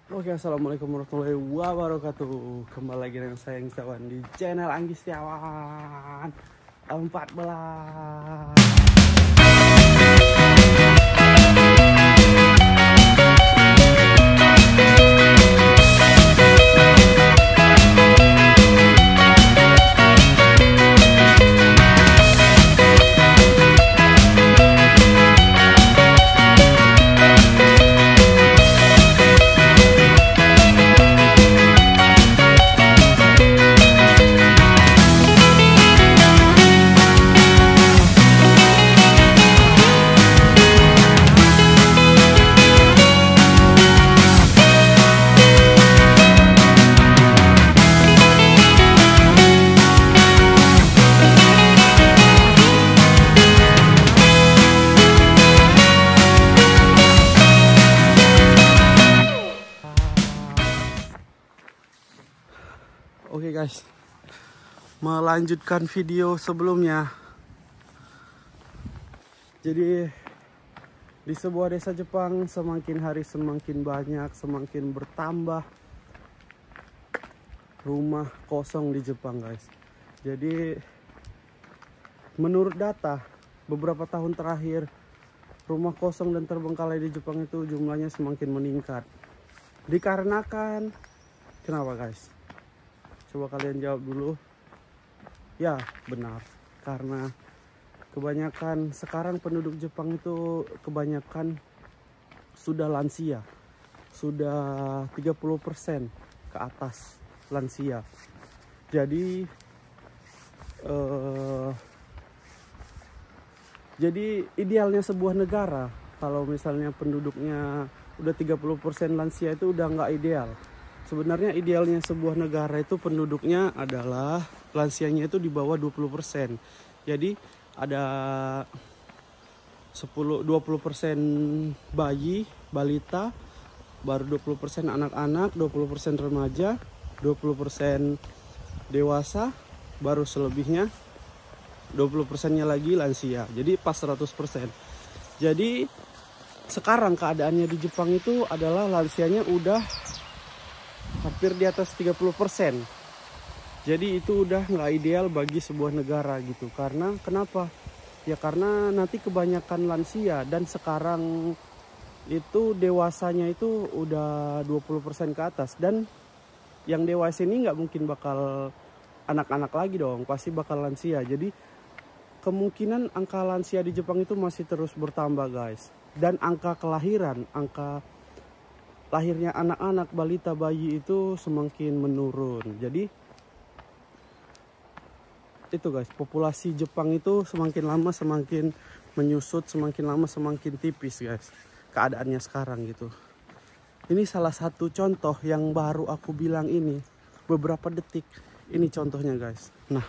Oke, assalamualaikum warahmatullahi wabarakatuh. Kembali lagi dengan saya Setiawan di channel Anggi Setiawan 14. Oke guys, melanjutkan video sebelumnya. Jadi di sebuah desa Jepang semakin hari semakin banyak, semakin bertambah rumah kosong di Jepang guys. Jadi menurut data beberapa tahun terakhir, rumah kosong dan terbengkalai di Jepang itu jumlahnya semakin meningkat. Dikarenakan kenapa guys? Coba kalian jawab dulu. Ya benar, karena kebanyakan sekarang penduduk Jepang itu kebanyakan sudah lansia. Sudah 30% ke atas lansia. Jadi idealnya sebuah negara kalau misalnya penduduknya udah 30% lansia itu udah nggak ideal. Sebenarnya idealnya sebuah negara itu penduduknya adalah lansianya itu di bawah 20%. Jadi ada 20% bayi, balita, baru 20% anak-anak, 20% remaja, 20% dewasa, baru selebihnya 20%-nya lagi lansia. Jadi pas 100%. Jadi sekarang keadaannya di Jepang itu adalah lansianya udah hampir di atas 30%. Jadi itu udah nggak ideal bagi sebuah negara gitu. Karena kenapa? Ya karena nanti kebanyakan lansia dan sekarang itu dewasanya itu udah 20% ke atas. Dan yang dewasa ini nggak mungkin bakal anak-anak lagi dong. Pasti bakal lansia. Jadi kemungkinan angka lansia di Jepang itu masih terus bertambah guys. Dan angka kelahiran, angka lahirnya anak-anak, balita, bayi itu semakin menurun. Jadi itu guys, populasi Jepang itu semakin lama semakin menyusut, semakin lama semakin tipis guys keadaannya sekarang gitu. Ini salah satu contoh yang baru aku bilang ini beberapa detik. Ini contohnya guys. Nah,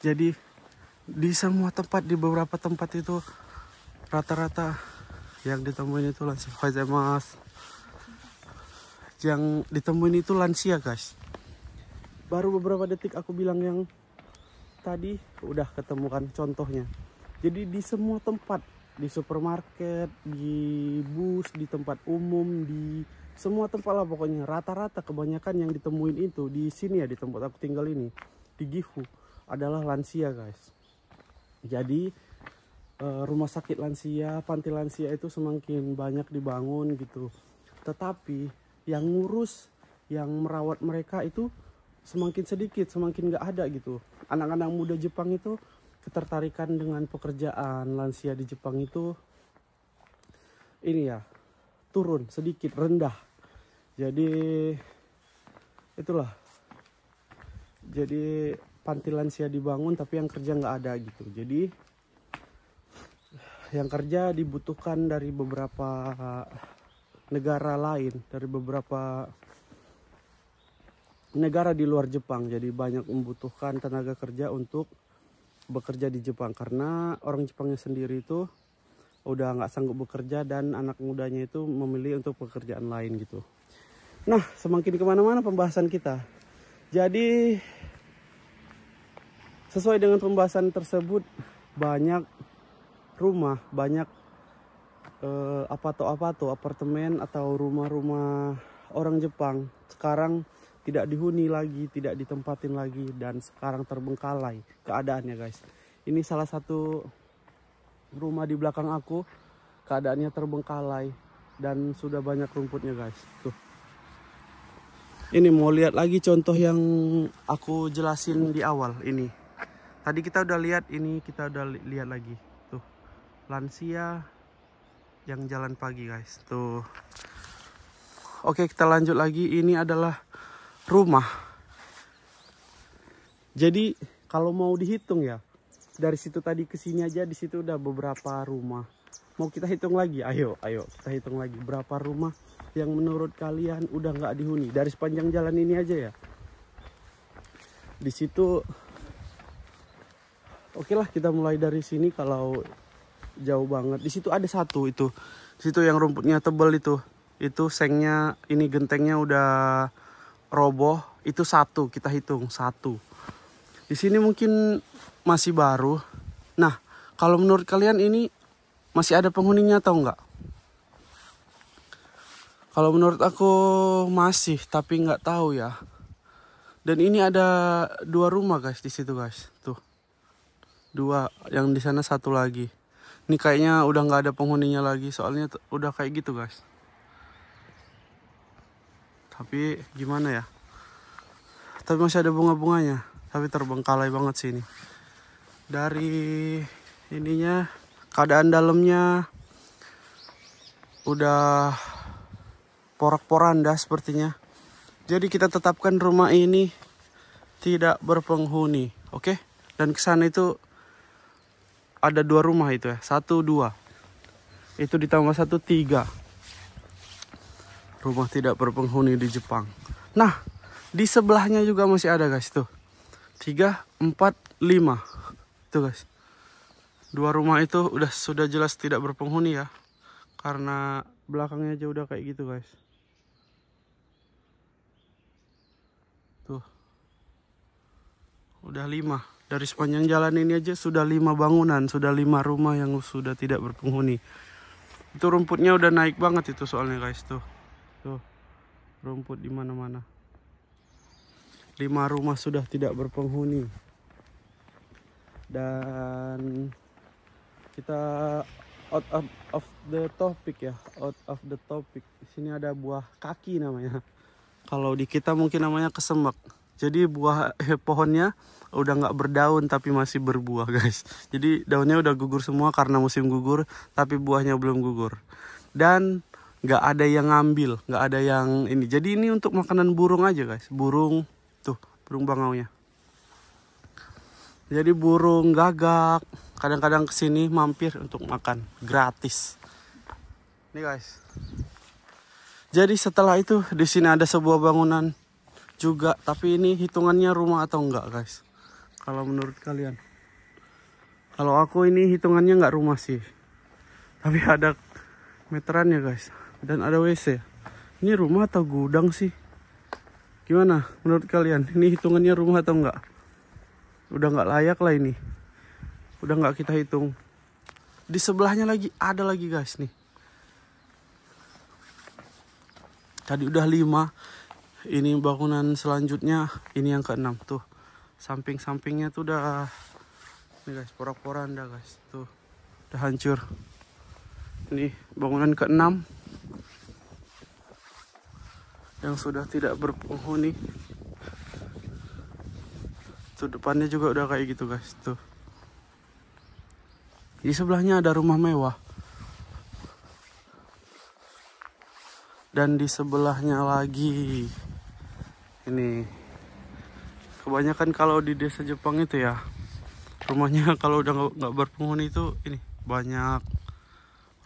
jadi di semua tempat, di beberapa tempat itu rata-rata yang ditemuin itu lansia. Yang ditemuin itu lansia guys. Baru beberapa detik aku bilang yang tadi udah ketemukan contohnya. Jadi di semua tempat, di supermarket, di bus, di tempat umum, di semua tempat lah pokoknya, rata-rata kebanyakan yang ditemuin itu di sini ya, di tempat aku tinggal ini, di Gifu, adalah lansia guys. Jadi rumah sakit lansia, panti lansia itu semakin banyak dibangun gitu. Tetapi yang ngurus, yang merawat mereka itu semakin sedikit, semakin nggak ada gitu. Anak-anak muda Jepang itu ketertarikan dengan pekerjaan lansia di Jepang itu ini ya, turun sedikit, rendah. Jadi itulah. Jadi panti lansia dibangun tapi yang kerja nggak ada gitu. Jadi yang kerja dibutuhkan dari beberapa negara lain, dari beberapa negara di luar Jepang. Jadi banyak membutuhkan tenaga kerja untuk bekerja di Jepang karena orang Jepangnya sendiri itu udah nggak sanggup bekerja dan anak mudanya itu memilih untuk pekerjaan lain gitu. Nah, semakin kemana-mana pembahasan kita. Jadi sesuai dengan pembahasan tersebut, banyak rumah, banyak apato apartemen atau rumah-rumah orang Jepang sekarang tidak dihuni lagi, tidak ditempatin lagi, dan sekarang terbengkalai keadaannya guys. Ini salah satu rumah di belakang aku, keadaannya terbengkalai dan sudah banyak rumputnya guys. Tuh. Ini mau lihat lagi contoh yang aku jelasin di awal ini. Tadi kita udah lihat, ini kita udah lihat lagi. Tuh. Lansia yang jalan pagi guys. Tuh. Oke, kita lanjut lagi. Ini adalah rumah. Jadi kalau mau dihitung ya, dari situ tadi ke sini aja, di situ udah beberapa rumah. Mau kita hitung lagi? Ayo kita hitung lagi berapa rumah yang menurut kalian udah nggak dihuni dari sepanjang jalan ini aja ya. Di situ, oke lah kita mulai dari sini. Kalau jauh banget, di situ ada satu itu, di situ yang rumputnya tebal itu sengnya, ini gentengnya udah roboh. Itu satu, kita hitung satu. Di sini mungkin masih baru. Nah, kalau menurut kalian ini masih ada penghuninya atau enggak? Kalau menurut aku masih, tapi nggak tahu ya. Dan ini ada 2 rumah guys di situ guys. Tuh, 2, yang di sana 1 lagi. Ini kayaknya udah nggak ada penghuninya lagi, soalnya udah kayak gitu guys. Tapi gimana ya? Tapi masih ada bunga-bunganya. Tapi terbengkalai banget sih ini. Dari ininya, keadaan dalamnya udah porak-poranda sepertinya. Jadi kita tetapkan rumah ini tidak berpenghuni, oke? Dan kesana itu ada 2 rumah itu ya, 1, 2. Itu ditambah 1, 3. Rumah tidak berpenghuni di Jepang. Nah, di sebelahnya juga masih ada guys tuh. 3, 4, 5. Tuh guys. 2 rumah itu sudah jelas tidak berpenghuni ya. Karena belakangnya aja udah kayak gitu guys. Tuh. Udah 5. Dari sepanjang jalan ini aja sudah 5 bangunan, sudah 5 rumah yang sudah tidak berpenghuni. Itu rumputnya udah naik banget itu soalnya guys tuh. Tuh. Rumput di mana-mana. 5 rumah sudah tidak berpenghuni. Dan kita out of the topic ya, out of the topic. Di sini ada buah kaki namanya. Kalau di kita mungkin namanya kesemek. Jadi buah pohonnya udah nggak berdaun tapi masih berbuah guys. Jadi daunnya udah gugur semua karena musim gugur, tapi buahnya belum gugur. Dan nggak ada yang ngambil, nggak ada yang ini. Jadi ini untuk makanan burung aja guys. Burung tuh, burung bangaunya. Jadi burung gagak kadang-kadang kesini mampir untuk makan gratis. Nih guys. Jadi setelah itu di sini ada sebuah bangunan juga, tapi ini hitungannya rumah atau enggak guys? Kalau menurut kalian? Kalau aku ini hitungannya nggak rumah sih, tapi ada meterannya guys, dan ada WC. Ini rumah atau gudang sih? Gimana menurut kalian? Ini hitungannya rumah atau enggak? Udah nggak layak lah ini. Udah nggak kita hitung. Di sebelahnya lagi ada lagi guys nih. Tadi udah 5. Ini bangunan selanjutnya, ini yang ke-6 tuh. Samping-sampingnya tuh udah, nih guys, porak-poranda guys. Tuh, udah hancur. Ini bangunan ke-6 yang sudah tidak berpenghuni. Tuh depannya juga udah kayak gitu guys. Tuh. Di sebelahnya ada rumah mewah. Dan di sebelahnya lagi ini, kebanyakan kalau di desa Jepang itu ya, rumahnya kalau udah nggak berpenghuni itu ini banyak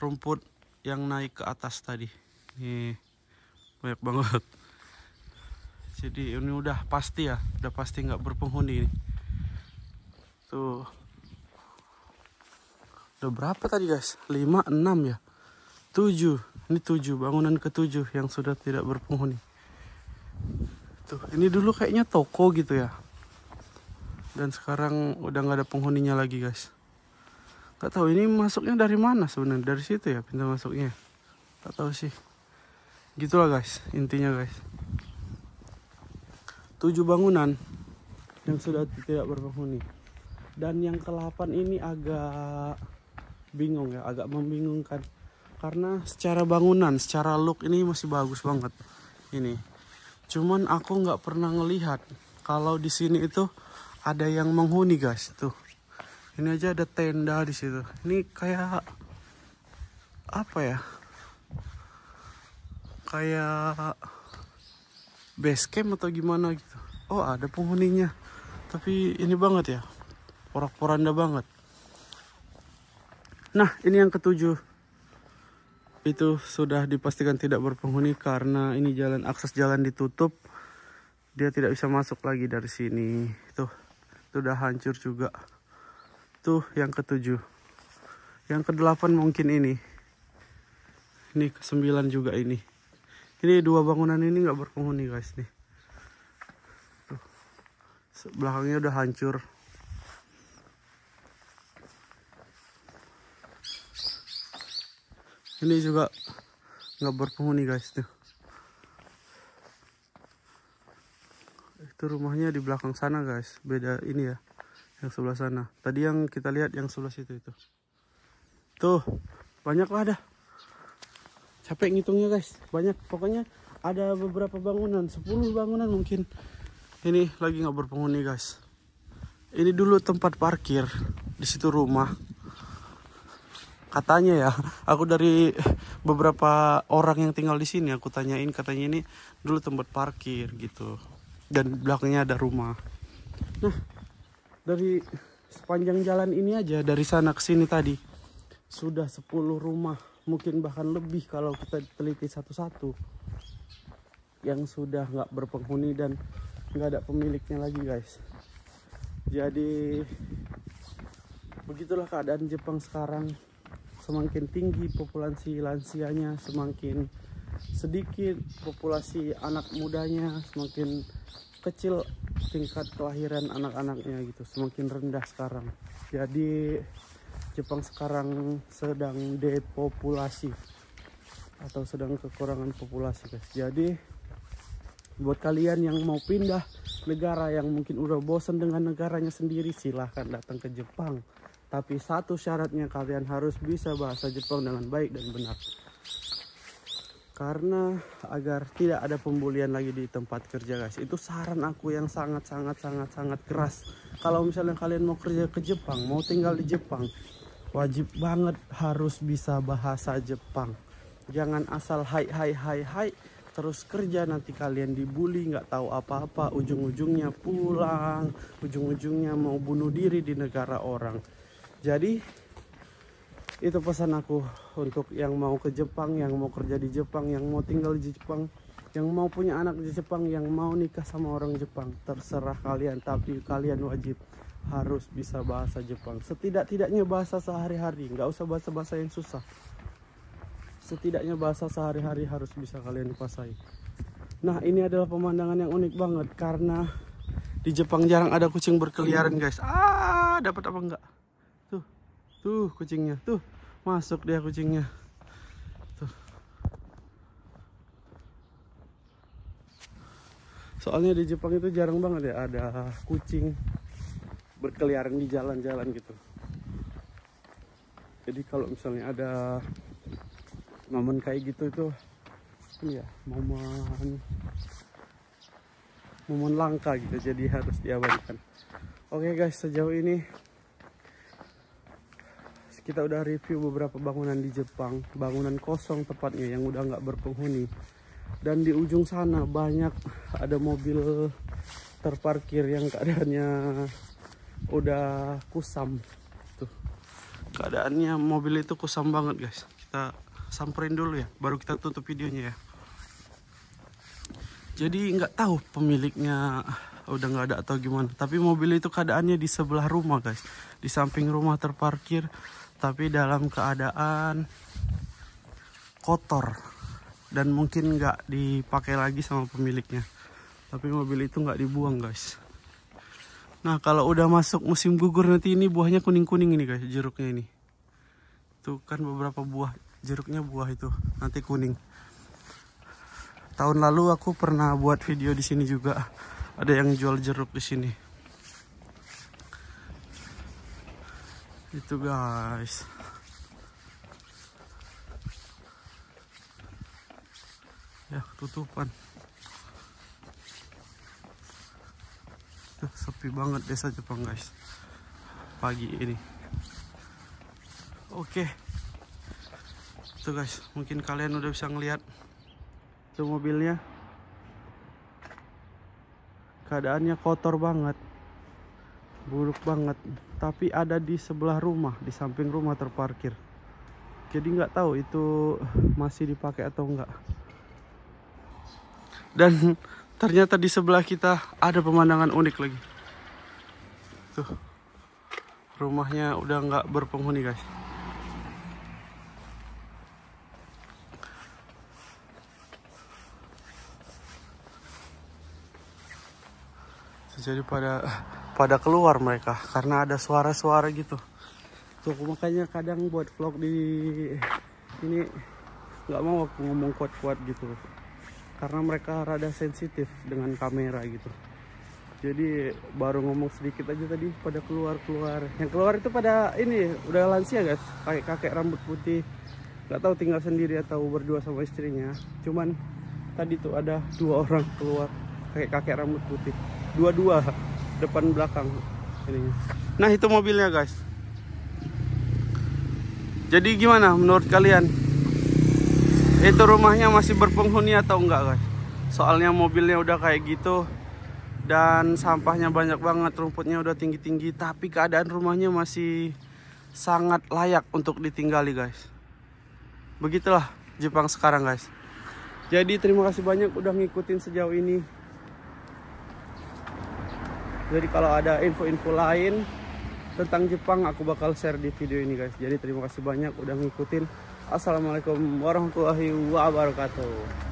rumput yang naik ke atas tadi. Nih banyak banget. Jadi ini udah pasti ya, udah pasti nggak berpenghuni ini. Tuh. Udah berapa tadi guys? 5, 6 ya? 7. Ini 7, bangunan ke-7 yang sudah tidak berpenghuni. Tuh, ini dulu kayaknya toko gitu ya. Dan sekarang udah nggak ada penghuninya lagi guys. Gak tahu ini masuknya dari mana sebenarnya, dari situ ya pintu masuknya. Gak tahu sih. Gitulah guys, intinya guys. 7 bangunan yang sudah tidak berpenghuni. Dan yang ke-8 ini agak bingung ya, agak membingungkan. Karena secara bangunan, secara look ini masih bagus banget. Ini. Cuman aku nggak pernah ngelihat kalau di sini itu ada yang menghuni guys. Tuh. Ini aja ada tenda di situ. Ini kayak apa ya? Kayak base camp atau gimana gitu. Oh, ada penghuninya. Tapi ini banget ya. Porak-poranda banget. Nah, ini yang ke-7. Itu sudah dipastikan tidak berpenghuni karena ini akses jalan ditutup. Dia tidak bisa masuk lagi dari sini. Tuh, itu udah hancur juga. Tuh yang ke-7. Yang ke-8 mungkin ini. Ini ke-9 juga ini. Ini 2 bangunan ini nggak berpenghuni guys nih. Tuh. Belakangnya udah hancur. Ini juga nggak berpenghuni guys tuh. Itu rumahnya di belakang sana guys. Beda ini ya. Yang sebelah sana. Tadi yang kita lihat yang sebelah situ itu. Tuh, banyak lah ada. Capek ngitungnya guys. Banyak. Pokoknya ada beberapa bangunan. 10 bangunan mungkin. Ini lagi nggak berpenghuni guys. Ini dulu tempat parkir. Di situ rumah. Katanya ya. Aku dari beberapa orang yang tinggal di sini. Aku tanyain katanya ini dulu tempat parkir gitu. Dan belakangnya ada rumah. Nah. Dari sepanjang jalan ini aja, dari sana ke sini tadi sudah 10 rumah, mungkin bahkan lebih kalau kita teliti satu-satu, yang sudah nggak berpenghuni dan nggak ada pemiliknya lagi guys. Jadi begitulah keadaan Jepang sekarang. Semakin tinggi populasi lansianya, semakin sedikit populasi anak mudanya, semakin kecil tingkat kelahiran anak-anaknya gitu, semakin rendah sekarang. Jadi Jepang sekarang sedang depopulasi atau sedang kekurangan populasi guys. Jadi buat kalian yang mau pindah negara, yang mungkin udah bosan dengan negaranya sendiri, silahkan datang ke Jepang. Tapi satu syaratnya, kalian harus bisa bahasa Jepang dengan baik dan benar. Karena agar tidak ada pembulian lagi di tempat kerja guys. Itu saran aku yang sangat keras. Kalau misalnya kalian mau kerja ke Jepang, mau tinggal di Jepang, wajib banget harus bisa bahasa Jepang. Jangan asal hai terus kerja, nanti kalian dibully, nggak tahu apa-apa, ujung-ujungnya pulang, ujung-ujungnya mau bunuh diri di negara orang. Jadi itu pesan aku untuk yang mau ke Jepang, yang mau kerja di Jepang, yang mau tinggal di Jepang, yang mau punya anak di Jepang, yang mau nikah sama orang Jepang. Terserah kalian, tapi kalian wajib harus bisa bahasa Jepang. Setidak-tidaknya bahasa sehari-hari, nggak usah bahasa-bahasa yang susah. Setidaknya bahasa sehari-hari harus bisa kalian kuasai. Nah, ini adalah pemandangan yang unik banget karena di Jepang jarang ada kucing berkeliaran guys. Dapat apa enggak? Tuh kucingnya, tuh masuk dia kucingnya. Tuh. Soalnya di Jepang itu jarang banget ya ada kucing berkeliaran di jalan-jalan gitu. Jadi kalau misalnya ada momen kayak gitu itu, iya momen langka gitu. Jadi harus diabadikan. Oke guys, sejauh ini kita udah review beberapa bangunan di Jepang, bangunan kosong tepatnya yang udah nggak berpenghuni. Dan di ujung sana banyak ada mobil terparkir yang keadaannya udah kusam. Tuh, keadaannya mobil itu kusam banget guys. Kita samperin dulu ya, baru kita tutup videonya ya. Jadi nggak tahu pemiliknya udah nggak ada atau gimana. Tapi mobil itu keadaannya di sebelah rumah guys, di samping rumah terparkir. Tapi dalam keadaan kotor dan mungkin nggak dipakai lagi sama pemiliknya. Tapi mobil itu nggak dibuang guys. Nah kalau udah masuk musim gugur nanti ini buahnya kuning-kuning ini guys, jeruknya ini. Tuh kan beberapa buah jeruknya, buah itu nanti kuning. Tahun lalu aku pernah buat video di sini juga. Ada yang jual jeruk di sini. Itu guys. Ya, ketutupan. Tuh, sepi banget desa Jepang guys. Pagi ini. Oke. Tuh guys, mungkin kalian udah bisa ngeliat tuh mobilnya. Keadaannya kotor banget, buruk banget. Tapi ada di sebelah rumah, di samping rumah terparkir. Jadi nggak tahu itu masih dipakai atau enggak. Dan ternyata di sebelah kita ada pemandangan unik lagi. Tuh, rumahnya udah nggak berpenghuni guys. Jadi pada keluar mereka karena ada suara-suara gitu. Tuh makanya kadang buat vlog di ini nggak mau aku ngomong kuat-kuat gitu, karena mereka rada sensitif dengan kamera gitu. Jadi baru ngomong sedikit aja tadi pada keluar. Yang keluar itu pada ini udah lansia guys, kakek rambut putih. Nggak tahu tinggal sendiri atau berdua sama istrinya. Cuman tadi tuh ada 2 orang keluar, kakek rambut putih. Dua-dua depan belakang ininya. Nah itu mobilnya guys. Jadi gimana menurut kalian? Itu rumahnya masih berpenghuni atau enggak guys? Soalnya mobilnya udah kayak gitu dan sampahnya banyak banget, rumputnya udah tinggi-tinggi, tapi keadaan rumahnya masih sangat layak untuk ditinggali guys. Begitulah Jepang sekarang guys. Jadi terima kasih banyak udah ngikutin sejauh ini. Jadi kalau ada info-info lain tentang Jepang aku bakal share di video ini guys. Jadi terima kasih banyak udah ngikutin. Assalamualaikum warahmatullahi wabarakatuh.